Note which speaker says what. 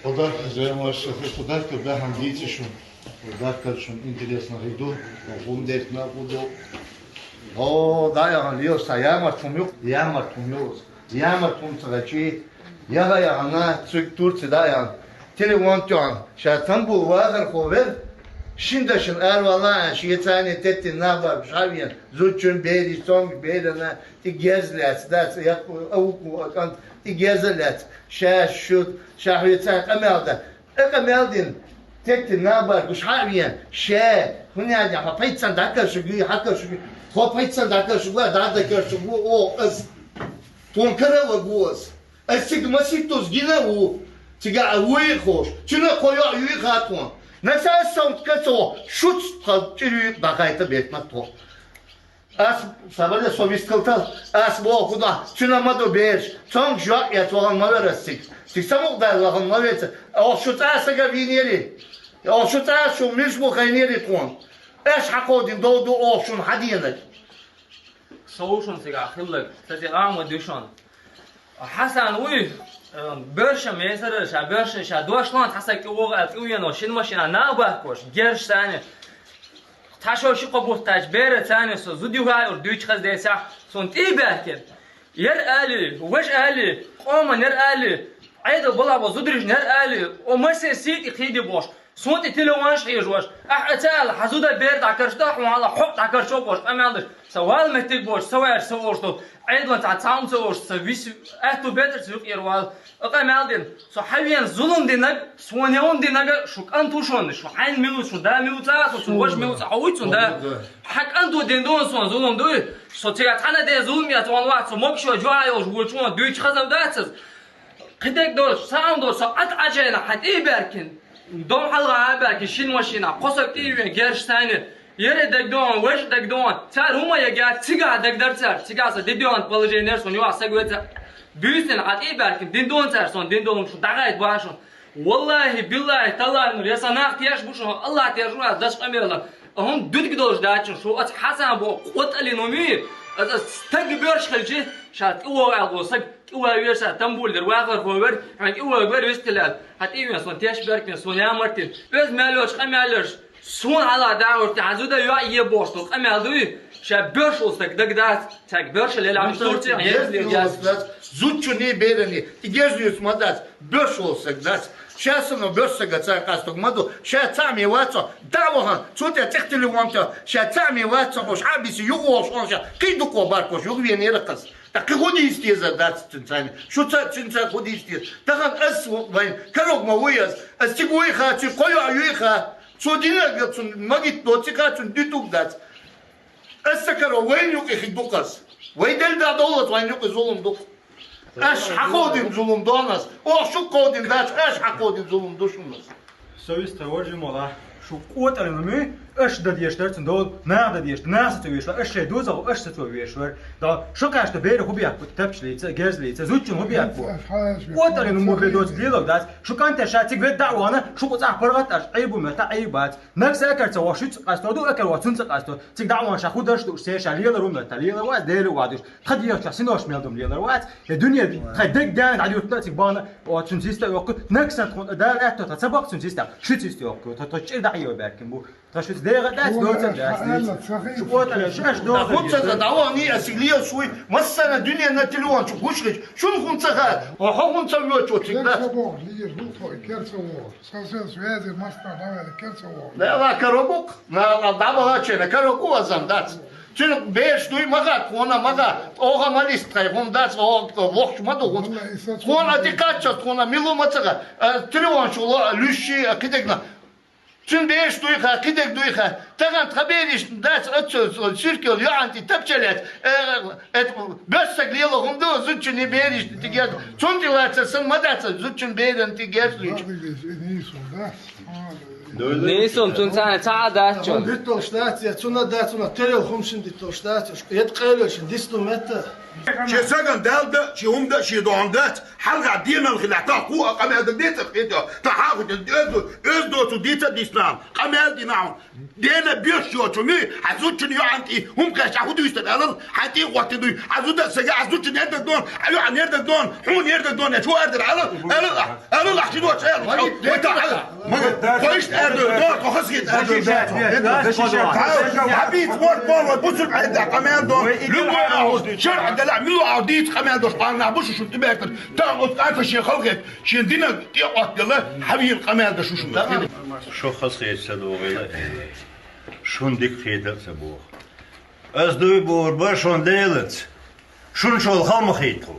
Speaker 1: Подарок, подарок, когда хандите шум. Подарок, шум интересно иду. Бумдет на буду. О, да, я галио, саяма тумюк, яма тумюк. Яма тумцагачи. Яга ягана, цук турци да я. Telefon tuan. Şarttan bu vardır kover. Şimdi şun ervala şiyetani tetti naba şaviyen. Zuçun beri son berine ti gezlet. Das ya avuk kan ti gezlet. Şut şahiyetsan emelda. Emeldin tetti naba şaviyen. Hunya ya paitsan dakika şu gü hakka şu. Ho paitsan dakika şu var daha da şu bu o az. Ton kara var bu az. Estigmasitos gina bu. Tiga awi khosh chuna khoya awi khatwa nasa sound kaso shut khatiri bakayta betmak to as sabale soviskalta as bo kuda chuna mado besh song jwa ya togan maverastik tiksamok da lagan mavet o shut asaga vineri o shut asu mismo khaineri ton ايش حقودين دو اوشن حدينك
Speaker 2: سوشن سيغا خلك تسيغام ودوشن حسن وي برشا ميسر شا برشا شا دوشلان تحسك اوغات وينو شين ماشينا ناباكوش جرش ثاني تاشو شي قبوت تاج بير ثاني سو زوديو هاي اور دوچ خز ديسا سون تي باكل ير الي وش الي قوم نر الي عيد بلا زودرج نر الي ومسي سيت خيدي بوش سونت تلوانش يجوش احتال حزودا بير داكرشتا ولا حق داكرشو بوش امالش سوال متك بوش سوار سوورتو عيدون تاع تاون سوورش سويس اتو بيتر سوق يروال اقامالدين سو حاليا ظلم دينك سونيون دينك شو انتوشون شو حين مينوت شو دا مينوت سو واش مينوت عويت دا حق انتو ديندون سون ظلم دو سو تيغا تانا دي ظلم يا تون وات سو موكشو جوايو جوچون دويچ خزم داتس قدك دور ساوند دور سو ات اجينا حتي بركن دوم حلقه عباك شين وشينا قصك تي جرش ثاني يري دقدون وش دقدون تار هما يا تيغا دقدر تار تيغا ديدون بولجينير سون يوا سغوت بيسن عتي بركن ديندون تار سون ديندون شو دغايت باشون والله بالله تالله نور يسنا احتياج بوشو الله تيجوا داش قميرلا هم دود قدوش داچن شو ات حسن بو قوتلي نومي استق بيرش خلجي شات او الغوسك او ويرسا تنبول در واخر فور حق او غير ويستلال حتى يسون تياش بركن سون يا مارتين بس مالوش قمالش سون على داور تعزودا يا يبوشتو قمالدوي شا بيرش وستك دغدات تاك بيرش اللي عم تورتي
Speaker 1: زوتشوني بيرني تيجيزيوس مادات بيرش وستك دات شاسنو بيرسغا تاقاستو مادو شا تامي واتو داوها صوت تختلي وانت شا تامي واتو مش عبيس يوغوش اونجا قيدوكو باركوش يوغ يرقص так ходи истеза дат ценцами что ценца ходи истез таган ас вайн карог мавуяс астигуи хати кою аюиха цодина гацун магит доцикацун дитук дат асакаро вайнюк ихидукас вайдел да долот вайнюк зулум дук аш хакодин зулум донас о шу кодин дат аш хакодин зулум душунас
Speaker 3: سويس تورجي مولا شو قوت المي اش د ديشترتن دول ما د ديشت ناس تويش اش دوز او اش تويش ور دا شو كاش تبير هو بياك تبش لي جيرز لي زوتشن هو بياك قوت المو بدوز ديلو دات شو كانت شاتي قد دعوانا شو قطع برغت اش عيب ومتا عيبات نفس اكرت واشوت قاستو دو اكل واتسن قاستو تيك دعوان شاخو دشت سيش عليه روم تاليه واد ديلو وادش خدي تحسينوش ميلدم لي واد الدنيا خدك دان على يوتناتك بانا واتسن سيستا وقت نكسن دار اتو تسبق سن سيستا شو سيستي وقت تتشير دعيو بركن بو تشوت ديغ داس دوتن شو قوت انا شاش دو
Speaker 1: خمسة دعواني اسيليا شوي مسنا الدنيا نتلوان شو وشلج شو خمسة هاد وهو خمسة يوتشو تيغلاس لا لا كروبوك لا دابا چنه كروكو ازم دات چن بيش دوي مغا كونا مغا اوغا ماليست هم دات او وخش مدو كونا ديكاتش كونا ميلو ماتغا تلوان شو لوشي كدغنا چن بيش دوي خا كدغ دوي خا تغان خبيريش دات اتسو سيركل يا انت تبچلات بس غليلو هم دو زوچني بيريش تيجات چون ديلات سن مدات زوچن بيرن تيجات
Speaker 2: نيسون تنسان تعادات
Speaker 4: هم ديتو شتاتيا تسونا داتونا تريل خمسين ديتو شتاتيا يتقيلوش ديستو متى
Speaker 5: شي سجن دالدا شي هم دا شي دوندات حلقة دينا الخلاعتا قوة قمال ديتا خيتا تحافظ ازدو ديتا ديسلام قمال ديناون دينا بيشو تمي حزوتشني يعنتي هم كاش عهودو يستدلل حتي وقت دو عزودا سجا عزوتشني يردك دون ايو عن يردك دون حون يردك دون شو اردر على انا لحشي دو تشيل كويس اردر دون خصيت اردر حبيت وورد بول بوسل عندها قمال دون لو شرع دلع ملو عوديت قمال دون قالنا بوش شو تبعت تاخذ عارفه شي خلقت شي دينا تيقعد يلا حبيب القمال ده
Speaker 6: شو خصيت سدوغي شون ديك خيدر سبوغ از دوي بور باشون ديلت شون شو الخام خيتو